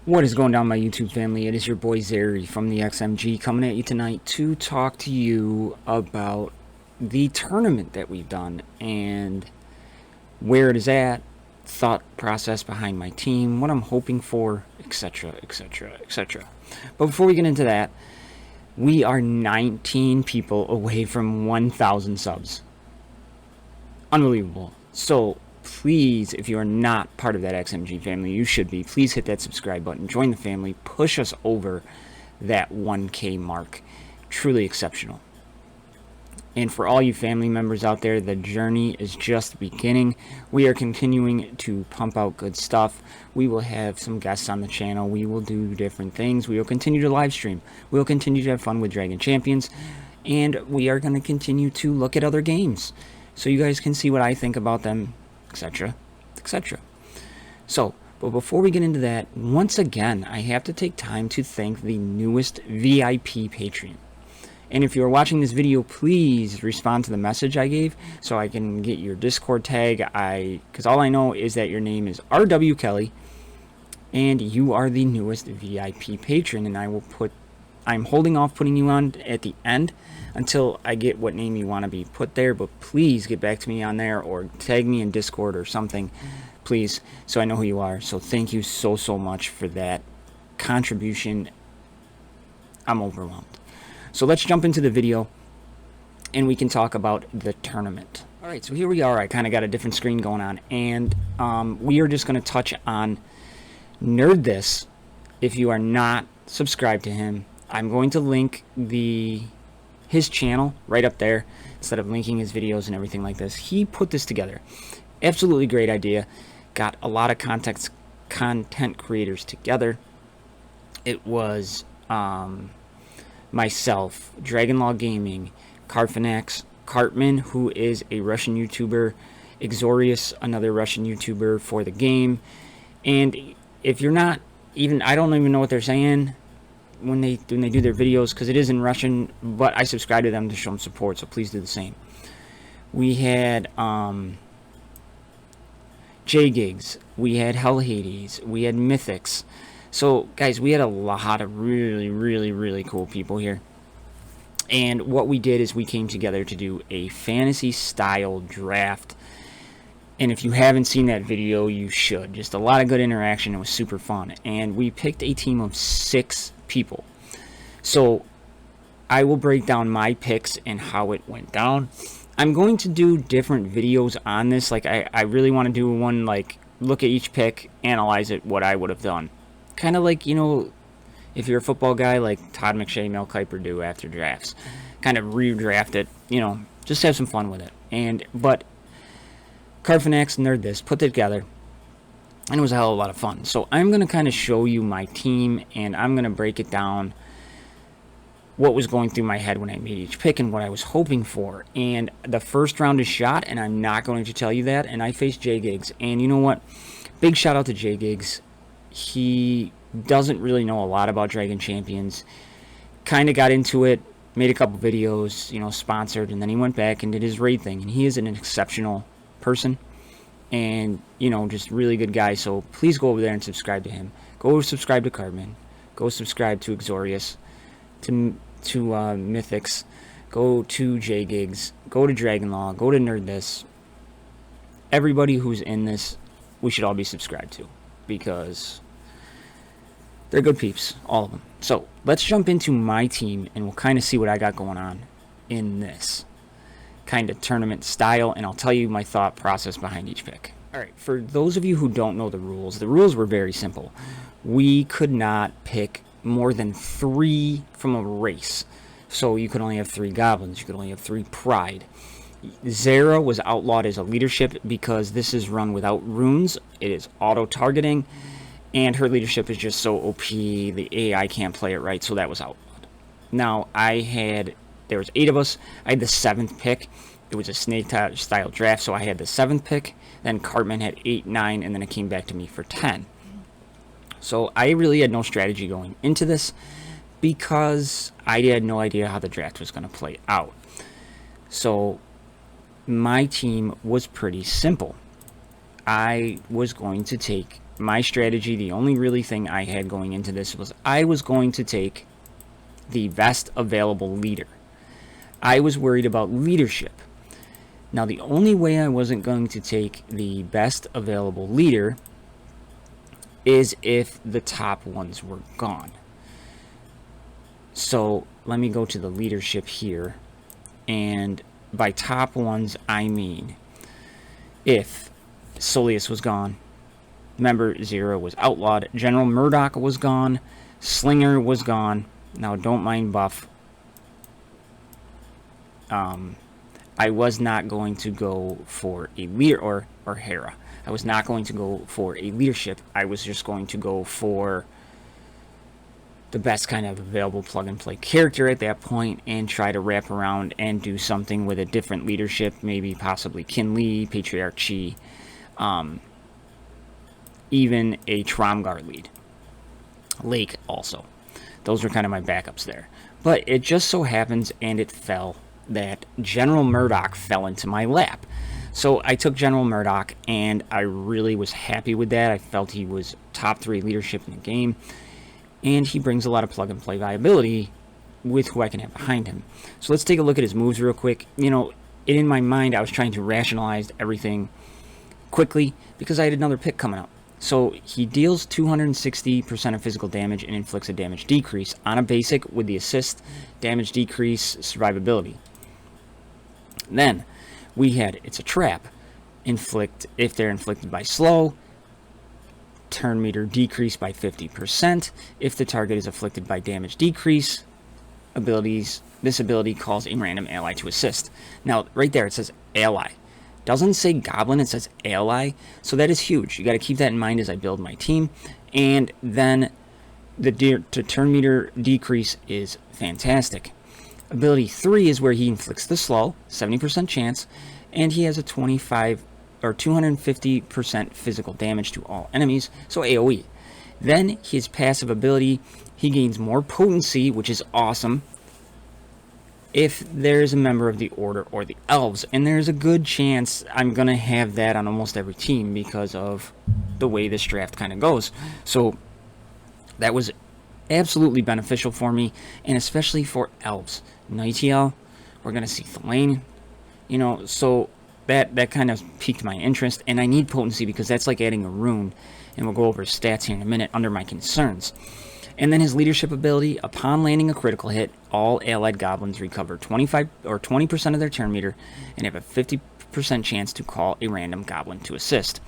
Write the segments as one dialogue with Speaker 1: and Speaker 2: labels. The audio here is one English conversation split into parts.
Speaker 1: What is going down, my YouTube family? It is your boy Zeri from the XMG coming at you tonight to talk to you about the tournament that we've done and where it is at, thought process behind my team, what I'm hoping for, etc, etc, etc. But before we get into that, we are 19 people away from 1,000 subs. Unbelievable. So please, if you are not part of that XMG family, you should be. Please hit that subscribe button, join the family, push us over that 1K mark. Truly exceptional. And for all you family members out there, the journey is just beginning. We are continuing to pump out good stuff. We will have some guests on the channel. We will do different things. We will continue to live stream. We will continue to have fun with Dragon Champions. And we are going to continue to look at other games, so you guys can see what I think about them, etc, etc. So, but before we get into that, once again, I have to take time to thank the newest VIP Patreon. And if you're watching this video, please respond to the message I gave so I can get your Discord tag. Because all I know is that your name is RW Kelly, and you are the newest VIP patron, and I'm holding off putting you on at the end until I get what name you want to be put there, but please get back to me on there or tag me in Discord or something, please, so I know who you are. So thank you so much for that contribution. I'm overwhelmed. So let's jump into the video and we can talk about the tournament. Alright, so here we are. I kind of got a different screen going on, and we are just going to touch on Nerd This. If you are not subscribed to him, I'm going to link his channel right up there instead of linking his videos and everything like this. He put this together. Absolutely great idea. Got a lot of content creators together. It was myself, Dragonlaw Gaming, Carfanax, Cartman, who is a Russian YouTuber, Exorius, another Russian YouTuber for the game. And if you're not even, I don't even know what they're saying when they do their videos, because it is in Russian, but I subscribe to them to show them support, so please do the same. We had J-Gigs, we had Hell Hades, we had Mythics. So guys, we had a lot of really cool people here. And what we did is we came together to do a fantasy style draft. And if you haven't seen that video, you should. Just a lot of good interaction. It was super fun. And we picked a team of 6 people. So I will break down my picks and how it went down. I'm going to do different videos on this. Like I really want to do one, like, look at each pick, analyze it, what I would have done. Kind of like, you know, if you're a football guy, like Todd McShay, Mel Kiper do after drafts. Kind of redraft it, you know, just have some fun with it. But Carfanax Nerd This put it together, and it was a hell of a lot of fun. So I'm going to kind of show you my team, and I'm going to break it down, what was going through my head when I made each pick and what I was hoping for. And the first round is shot, and I'm not going to tell you that, and I faced J-Gigs. And you know what? Big shout out to J-Gigs. He doesn't really know a lot about Dragon Champions. Kind of got into it, made a couple videos, you know, sponsored, and then he went back and did his raid thing. And he is an exceptional person, and, you know, just really good guy. So please go over there and subscribe to him. Go subscribe to Cardman. Go subscribe to Exorius, to Mythics. Go to J-Gigs. Go to Dragonlaw. Go to Nerd This. Everybody who's in this, we should all be subscribed to, because they're good peeps, all of them. So let's jump into my team, and we'll kind of see what I got going on in this kind of tournament style, and I'll tell you my thought process behind each pick. Alright, for those of you who don't know the rules were very simple. We could not pick more than 3 from a race. So you could only have 3 goblins, you could only have 3 pride. Zera was outlawed as a leadership because this is run without runes. It is auto-targeting, and her leadership is just so OP, the AI can't play it right, so that was outlawed. Now, there was 8 of us. I had the 7th pick. It was a snake style draft, so I had the 7th pick. Then Cartman had 8, 9, and then it came back to me for 10. So I really had no strategy going into this because I had no idea how the draft was going to play out. So my team was pretty simple. I was going to take my strategy, the only really thing I had going into this was I was going to take the best available leader. I was worried about leadership. Now, the only way I wasn't going to take the best available leader is if the top ones were gone. So let me go to the leadership here, and by top ones I mean if Soleus was gone, Member Zero was outlawed, General Murdoch was gone, Slinger was gone. Now don't mind Buff. I was not going to go for a leader, or Hera. I was not going to go for a leadership. I was just going to go for the best kind of available plug-and-play character at that point and try to wrap around and do something with a different leadership, maybe possibly Kinley, Patriarchy, even a Tromgar lead. Lake also. Those were kind of my backups there. But it just so happens, and it fell, that General Murdoch fell into my lap. So I took General Murdoch, and I really was happy with that. I felt he was top 3 leadership in the game, and he brings a lot of plug-and-play viability with who I can have behind him. So let's take a look at his moves real quick. You know, in my mind, I was trying to rationalize everything quickly because I had another pick coming up. So he deals 260% of physical damage and inflicts a damage decrease on a basic with the assist, damage decrease, survivability. Then we had It's a Trap. Inflict, if they're inflicted by slow, turn meter decrease by 50%. If the target is afflicted by damage decrease, this ability calls a random ally to assist. Now, right there it says ally. Doesn't say goblin, it says ally. So that is huge. You got to keep that in mind as I build my team. And then the turn meter decrease is fantastic. Ability 3 is where he inflicts the slow, 70% chance, and he has a 25 or 250% physical damage to all enemies, so AoE. Then his passive ability, he gains more potency, which is awesome, if there's a member of the Order or the Elves, and there's a good chance I'm going to have that on almost every team because of the way this draft kind of goes. So that was absolutely beneficial for me, and especially for Elves. Nightiel, we're going to see Thelaine, you know, so that kind of piqued my interest, and I need potency because that's like adding a rune, and we'll go over his stats here in a minute under my concerns. And then his leadership ability, upon landing a critical hit, all allied goblins recover 25 or 20% of their turn meter and have a 50% chance to call a random goblin to assist.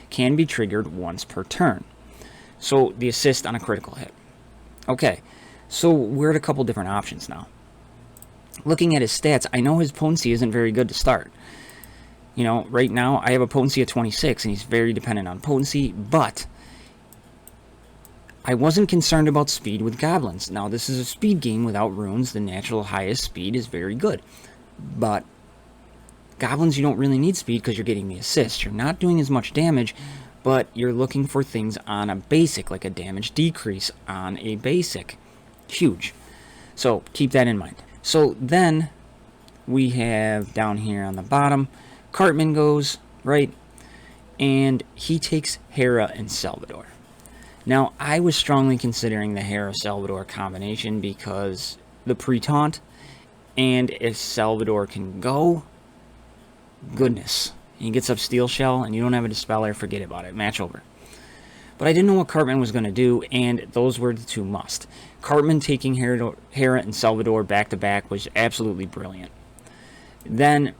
Speaker 1: Can be triggered once per turn. So the assist on a critical hit. Okay, so we're at a couple different options now. Looking at his stats, I know his potency isn't very good to start. You know, right now I have a potency of 26, and he's very dependent on potency, but I wasn't concerned about speed with goblins. Now, this is a speed game without runes. The natural highest speed is very good. But goblins, you don't really need speed because you're getting the assist. You're not doing as much damage, but you're looking for things on a basic, like a damage decrease on a basic. Huge. So keep that in mind. So then we have down here on the bottom, Cartman goes, right? And he takes Hera and Salvador. Now, I was strongly considering the Hera-Salvador combination because the pre-taunt, and if Salvador can go, goodness. He gets up Steel Shell, and you don't have a Dispeller, forget about it. Match over. But I didn't know what Cartman was going to do, and those were the two must. Cartman taking Hera and Salvador back-to-back was absolutely brilliant. Then,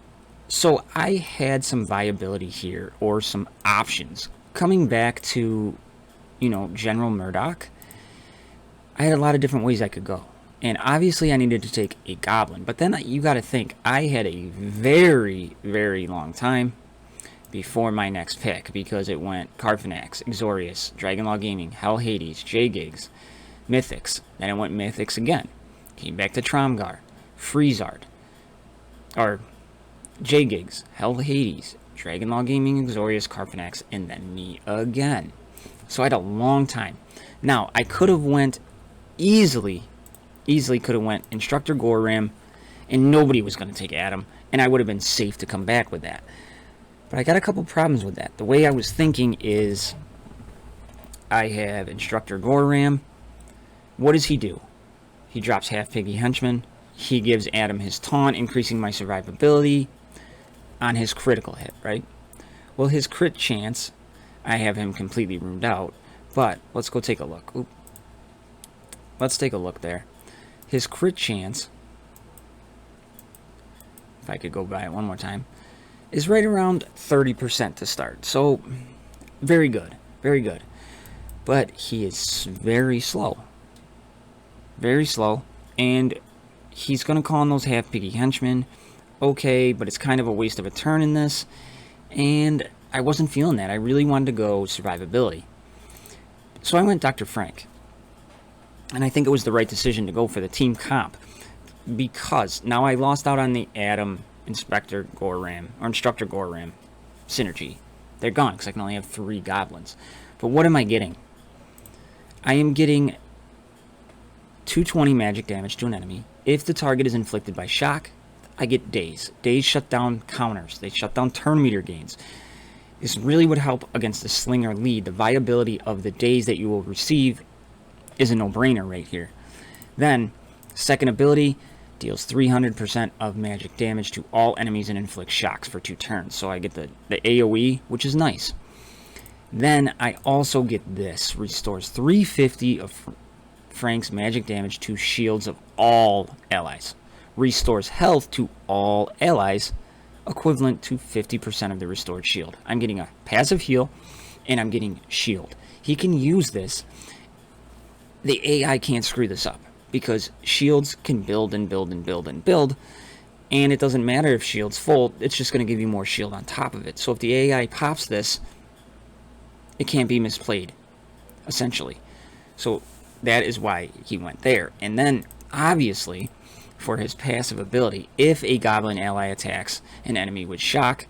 Speaker 1: so I had some viability here, or some options. Coming back to, you know, General Murdoch, I had a lot of different ways I could go. And obviously I needed to take a goblin. But then you got to think, I had a very, very long time before my next pick, because it went Carfanax, Exorius, Dragonlaw Gaming, Hell Hades, J-Gigs, Mythics. Then it went Mythics again. Came back to Tromgar, Freezard, or J-Gigs, Hell Hades, Dragonlaw Gaming, Exorius, Carfanax, and then me again. So I had a long time. Now, I could have went easily could have went Instructor Goram, and nobody was going to take Adam, and I would have been safe to come back with that. But I got a couple problems with that. The way I was thinking is, I have Instructor Goram. What does he do? He drops half piggy henchman. He gives Adam his taunt, increasing my survivability on his critical hit, right? Well, his crit chance, I have him completely ruined out, but let's go take a look. Oop. Let's take a look there. His crit chance, if I could go by it one more time, is right around 30% to start. So, very good. Very good. But he is very slow. Very slow. And he's going to call on those half-piggy henchmen. Okay, but it's kind of a waste of a turn in this. And I wasn't feeling that. I really wanted to go survivability. So I went Dr. Frank. And I think it was the right decision to go for the team comp. Because now I lost out on the Adam Instructor Goram synergy. They're gone because I can only have 3 goblins. But what am I getting? I am getting 220 magic damage to an enemy. If the target is inflicted by shock, I get daze. Daze shut down counters. They shut down turn meter gains. This really would help against the slinger lead. The viability of the daze that you will receive is a no-brainer right here. Then, second ability, deals 300% of magic damage to all enemies and inflicts shocks for 2 turns. So I get the AoE, which is nice. Then I also get this. Restores 350 of Frank's magic damage to shields of all allies. Restores health to all allies, equivalent to 50% of the restored shield. I'm getting a passive heal, and I'm getting shield. He can use this. The AI can't screw this up, because shields can build and build and build and build, and it doesn't matter if shield's full, it's just going to give you more shield on top of it. So if the AI pops this, it can't be misplayed, essentially. So that is why he went there. And then, obviously, for his passive ability, if a goblin ally attacks an enemy with shock,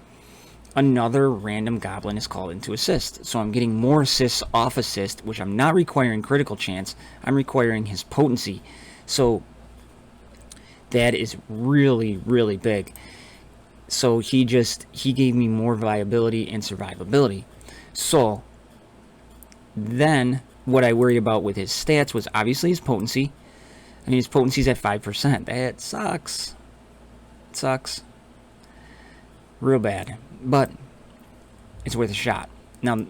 Speaker 1: another random goblin is called in to assist. So I'm getting more assists off assist, which I'm not requiring critical chance, I'm requiring his potency. So that is really, really big. So he gave me more viability and survivability. So then what I worried about with his stats was obviously his potency. I mean, his potency's at 5%. That sucks. It sucks. Real bad. But it's worth a shot. Now,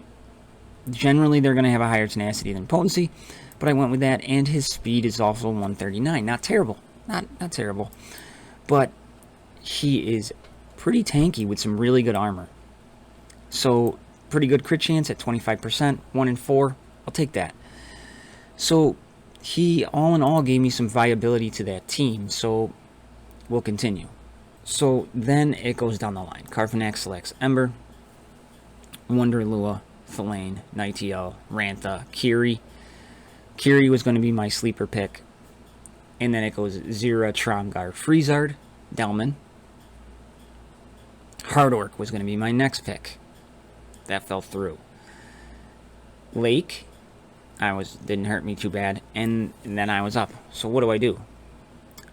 Speaker 1: generally they're going to have a higher tenacity than potency, but I went with that, and his speed is also 139. Not terrible. Not terrible. But he is pretty tanky with some really good armor. So, pretty good crit chance at 25%, 1 in 4. I'll take that. So, he all in all gave me some viability to that team, so we'll continue. So then it goes down the line. Carfanax selects Ember, Wonderlua, Thalane, Nightiel, Rantha, Kiri. Kiri was going to be my sleeper pick. And then it goes Zira, Tromgar, Freezard, Delman. Hard Orc was going to be my next pick. That fell through. Lake, didn't hurt me too bad, and then I was up. So what do?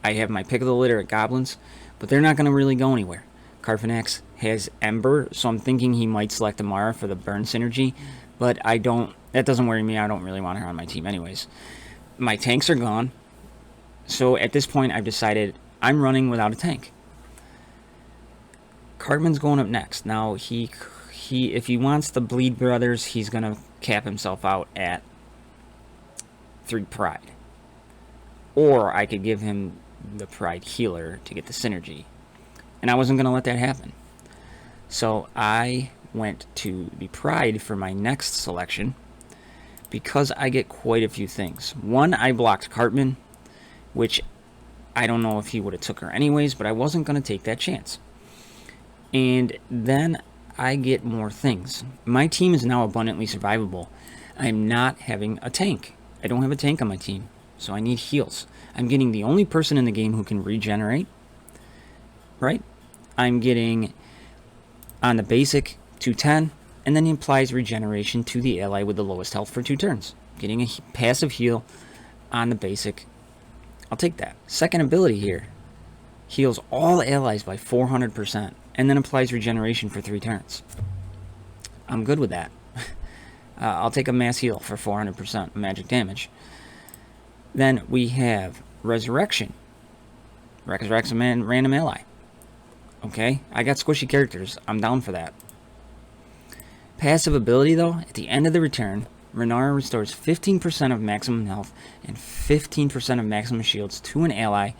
Speaker 1: I have my pick of the litter at Goblins, but they're not going to really go anywhere. Carfanax has Ember, so I'm thinking he might select Amara for the burn synergy, but that doesn't worry me. I don't really want her on my team anyways. My tanks are gone, so at this point I've decided I'm running without a tank. Cartman's going up next. Now, if he wants the Bleed Brothers, he's going to cap himself out at 3 Pride. Or I could give him the Pride Healer to get the synergy. And I wasn't going to let that happen. So I went to the Pride for my next selection because I get quite a few things. One, I blocked Cartman, which I don't know if he would have took her anyways, but I wasn't going to take that chance. And then I get more things. My team is now abundantly survivable. I'm not having a tank. I don't have a tank on my team, so I need heals. I'm getting the only person in the game who can regenerate, right? I'm getting, on the basic, 210, and then he applies regeneration to the ally with the lowest health for 2 turns. Getting a passive heal on the basic. I'll take that. Second ability here. Heals all allies by 400%, and then applies regeneration for 3 turns. I'm good with that. I'll take a mass heal for 400% magic damage. Then we have Resurrection. Resurrects a random ally. Okay, I got squishy characters. I'm down for that. Passive ability, though, at the end of the return, Renara restores 15% of maximum health and 15% of maximum shields to an ally,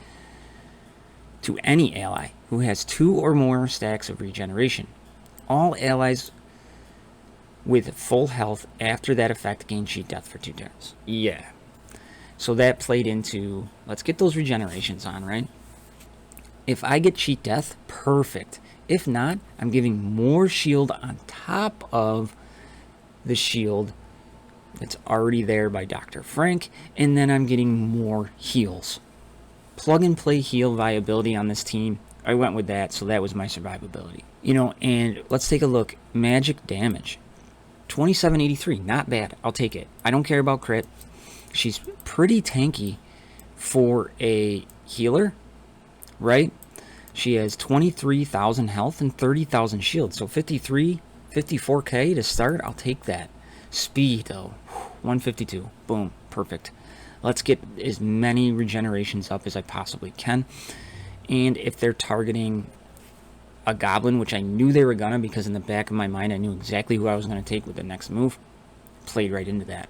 Speaker 1: to any ally who has 2 or more stacks of regeneration. All allies with full health after that effect gain cheat death for 2 turns. Yeah. So that played into, let's get those regenerations on, right? If I get cheat death, perfect. If not, I'm giving more shield on top of the shield that's already there by Dr. Frank, and then I'm getting more heals. Plug and play heal viability on this team, I went with that, so that was my survivability. You know, and let's take a look. Magic damage. 2783, not bad. I'll take it. I don't care about crit. She's pretty tanky for a healer, right? She has 23,000 health and 30,000 shield. So 54k to start. I'll take that. Speed, though. 152. Boom. Perfect. Let's get as many regenerations up as I possibly can. And if they're targeting a goblin, which I knew they were gonna, because in the back of my mind I knew exactly who I was gonna take with the next move, played right into that.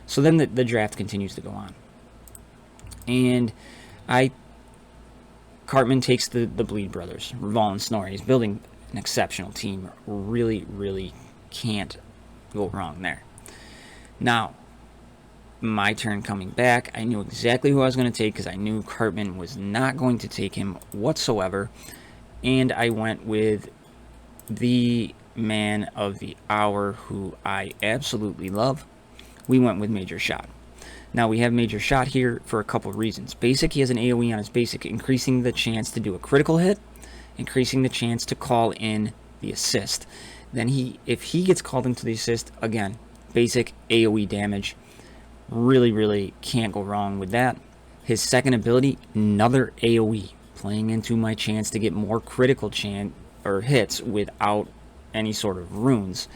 Speaker 1: So then the draft continues to go on. And Cartman takes the Bleed Brothers, Reval and Snore. He's building an exceptional team. Really, really can't go wrong there. Now, my turn coming back, I knew exactly who I was going to take because I knew Cartman was not going to take him whatsoever. And I went with the man of the hour who I absolutely love. We went with Major Shot. Now we have Major Shot here for a couple of reasons. Basic, he has an AoE on his basic, increasing the chance to do a critical hit, increasing the chance to call in the assist. Then if he gets called into the assist, again, basic AoE damage. Really, really can't go wrong with that. His second ability, another AoE, playing into my chance to get more critical hits without any sort of runes.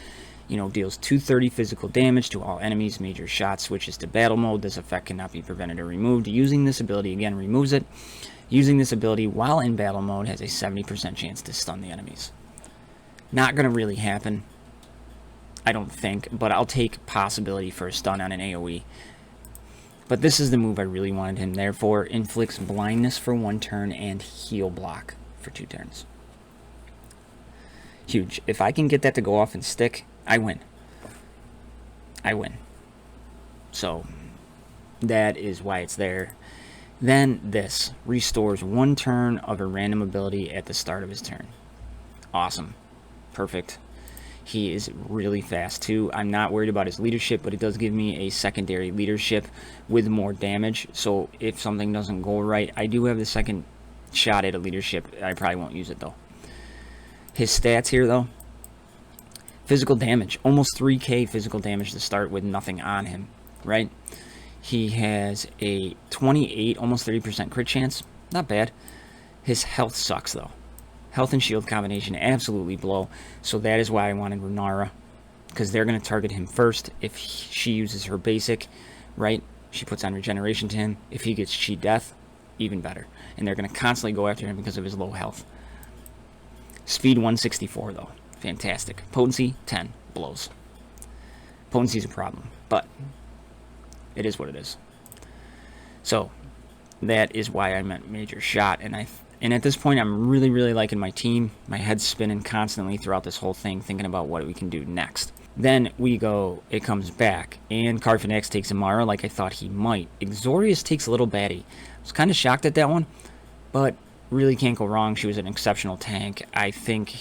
Speaker 1: You know, deals 230 physical damage to all enemies. Major Shot switches to battle mode. This effect cannot be prevented or removed. Using this ability, again, removes it. Using this ability while in battle mode has a 70% chance to stun the enemies. Not going to really happen, I don't think, but I'll take possibility for a stun on an AoE. But this is the move I really wanted him there for. Inflicts blindness for 1 turn and heal block for 2 turns. Huge. If I can get that to go off and stick, I win. I win. So, that is why it's there. Then this restores 1 turn of a random ability at the start of his turn. Awesome. Perfect. He is really fast too. I'm not worried about his leadership, but it does give me a secondary leadership with more damage. So if something doesn't go right, I do have the second shot at a leadership. I probably won't use it though. His stats here though. Physical damage. Almost 3k physical damage to start with nothing on him, right? He has a 28, almost 30% crit chance. Not bad. His health sucks though. Health and shield combination absolutely blow. So that is why I wanted Renara, because they're going to target him first. If she uses her basic, right, she puts on regeneration to him. If he gets cheat death, even better. And they're going to constantly go after him because of his low health. Speed 164 though. Fantastic. Potency 10. Blows. Potency is a problem, but it is what it is. So that is why I meant Major Shot. And at this point, I'm really, really liking my team. My head's spinning constantly throughout this whole thing, thinking about what we can do next. Then we go, it comes back, and Carfinax takes Amara like I thought he might. Exorius takes a little baddie. I was kind of shocked at that one, but really can't go wrong. She was an exceptional tank. I think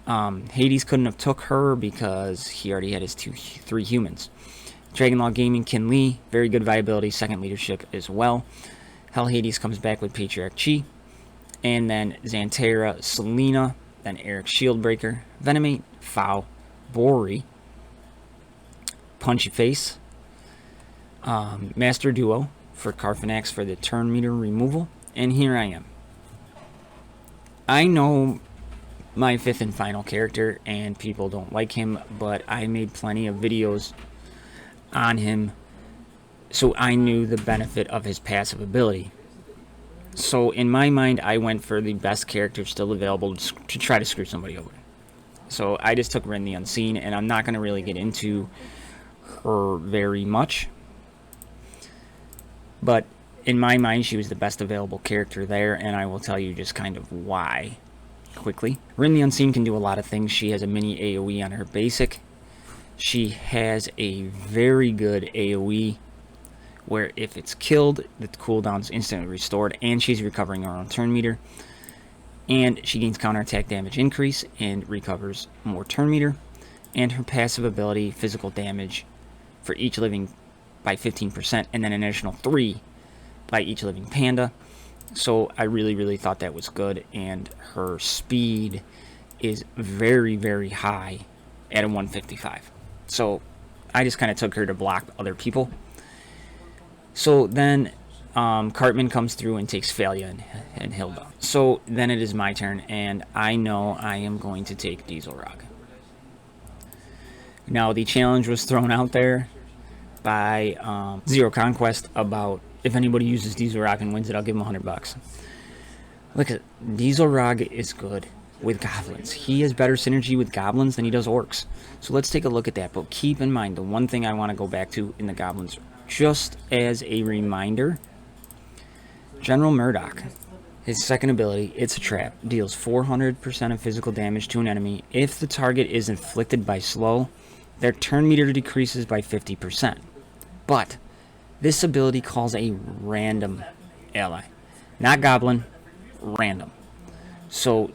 Speaker 1: Hades couldn't have took her because he already had his 3 humans. Dragonlaw Gaming, Kin Lee, very good viability, second leadership as well. Hell Hades comes back with Patriarch Chi. And then Xantera, Selena, then Eric Shieldbreaker, Venomate, Foul, Bori, Punchy Face, Master Duo for Carfinax for the turn meter removal. And here I am. I know my fifth and final character, and people don't like him, but I made plenty of videos on him, so I knew the benefit of his passive ability. So in my mind, I went for the best character still available to try to screw somebody over. So I just took Rin the Unseen, and I'm not going to really get into her very much, but in my mind, she was the best available character there, and I will tell you just kind of why quickly. Rin the Unseen can do a lot of things. She has a mini AoE on her basic. She has a very good AoE where if it's killed, the cooldown is instantly restored, and she's recovering her own turn meter. And she gains counterattack damage increase and recovers more turn meter. And her passive ability, physical damage for each living by 15%, and then an additional 3 by each living panda. So I really thought that was good, and her speed is very, very high at a 155. So I just kind of took her to block other people. So then Cartman comes through and takes Falia and Hilda. So then it is my turn, and I know I am going to take Dieselrog. Now the challenge was thrown out there by Zero Conquest about if anybody uses Dieselrog and wins it, I'll give him $100. Look at Dieselrog is good with goblins. He has better synergy with goblins than he does orcs. So let's take a look at that. But keep in mind, the one thing I want to go back to in the goblins, just as a reminder, General Murdoch, his second ability, It's a Trap, deals 400% of physical damage to an enemy. If the target is inflicted by slow, their turn meter decreases by 50%. But this ability calls a random ally. Not goblin, random. So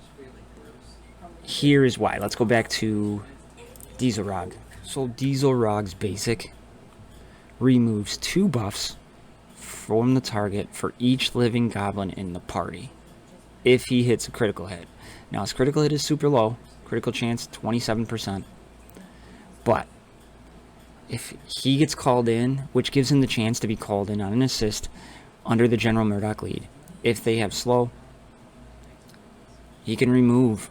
Speaker 1: here is why. Let's go back to Dieselrog. So Dieselrog's basic removes 2 buffs from the target for each living goblin in the party if he hits a critical hit. Now his critical hit is super low, critical chance 27%, but if he gets called in, which gives him the chance to be called in on an assist under the General Murdoch lead, if they have slow, he can remove,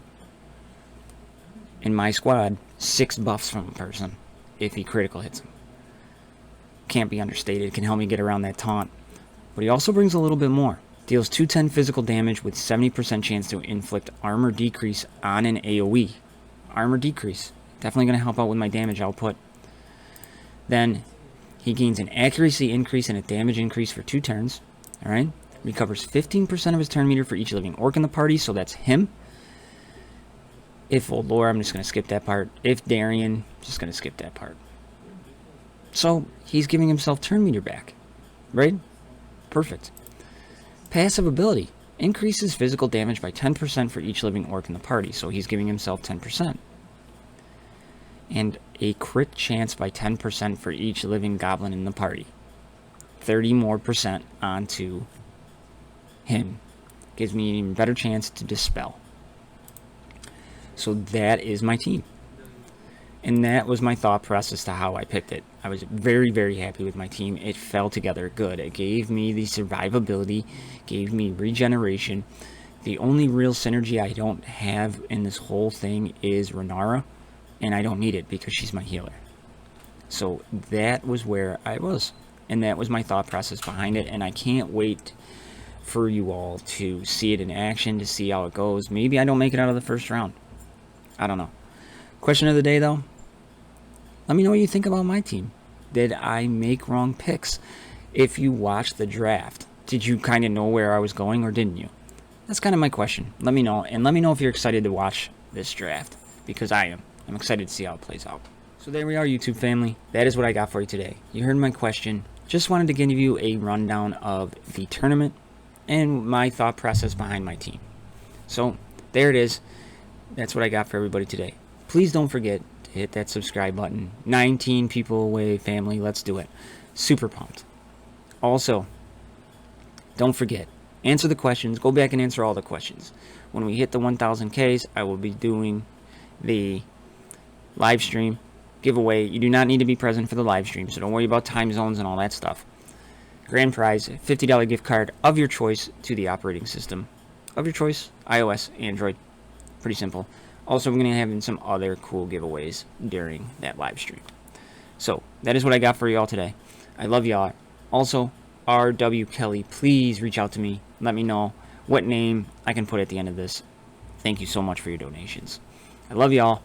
Speaker 1: in my squad, 6 buffs from a person if he critical hits him. Can't be understated. It can help me get around that taunt. But he also brings a little bit more. Deals 210 physical damage with 70% chance to inflict armor decrease on an AoE. Armor decrease. Definitely going to help out with my damage output. Then he gains an accuracy increase and a damage increase for 2 turns. Alright? Recovers 15% of his turn meter for each living orc in the party, so that's him. If Voldor, I'm just going to skip that part. If Darien, just going to skip that part. So he's giving himself turn meter back. Right? Perfect. Passive ability. Increases physical damage by 10% for each living orc in the party, so he's giving himself 10%. And a crit chance by 10% for each living goblin in the party. 30 more percent onto him. Gives me an even better chance to dispel. So that is my team. And that was my thought process to how I picked it. I was very happy with my team. It fell together good. It gave me the survivability, gave me regeneration. The only real synergy I don't have in this whole thing is Renara, and I don't need it because she's my healer. So that was where I was, and that was my thought process behind it, and I can't wait for you all to see it in action, to see how it goes. Maybe I don't make it out of the first round. I don't know. Question of the day, though. Let me know what you think about my team. Did I make wrong picks? If you watched the draft, did you kind of know where I was going, or didn't you? That's kind of my question. Let me know, and let me know if you're excited to watch this draft, because I am. I'm excited to see how it plays out. So there we are, YouTube family. That is what I got for you today. You heard my question. Just wanted to give you a rundown of the tournament and my thought process behind my team. So there it is. That's what I got for everybody today. Please don't forget to hit that subscribe button. 19 people away, family. Let's do it. Super pumped. Also, don't forget, answer the questions. Go back and answer all the questions. When we hit the 1,000 Ks, I will be doing the live stream giveaway. You do not need to be present for the live stream, so don't worry about time zones and all that stuff. Grand prize, $50 gift card of your choice to the operating system of your choice, iOS, Android. Pretty simple. Also, we're going to have some other cool giveaways during that live stream. So, that is what I got for y'all today. I love y'all. Also, R.W. Kelly, please reach out to me. Let me know what name I can put at the end of this. Thank you so much for your donations. I love y'all.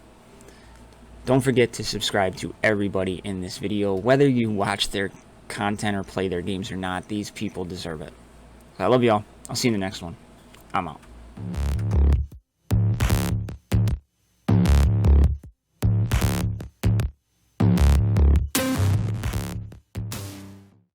Speaker 1: Don't forget to subscribe to everybody in this video. Whether you watch their content or play their games or not, these people deserve it. I love y'all. I'll see you in the next one. I'm out.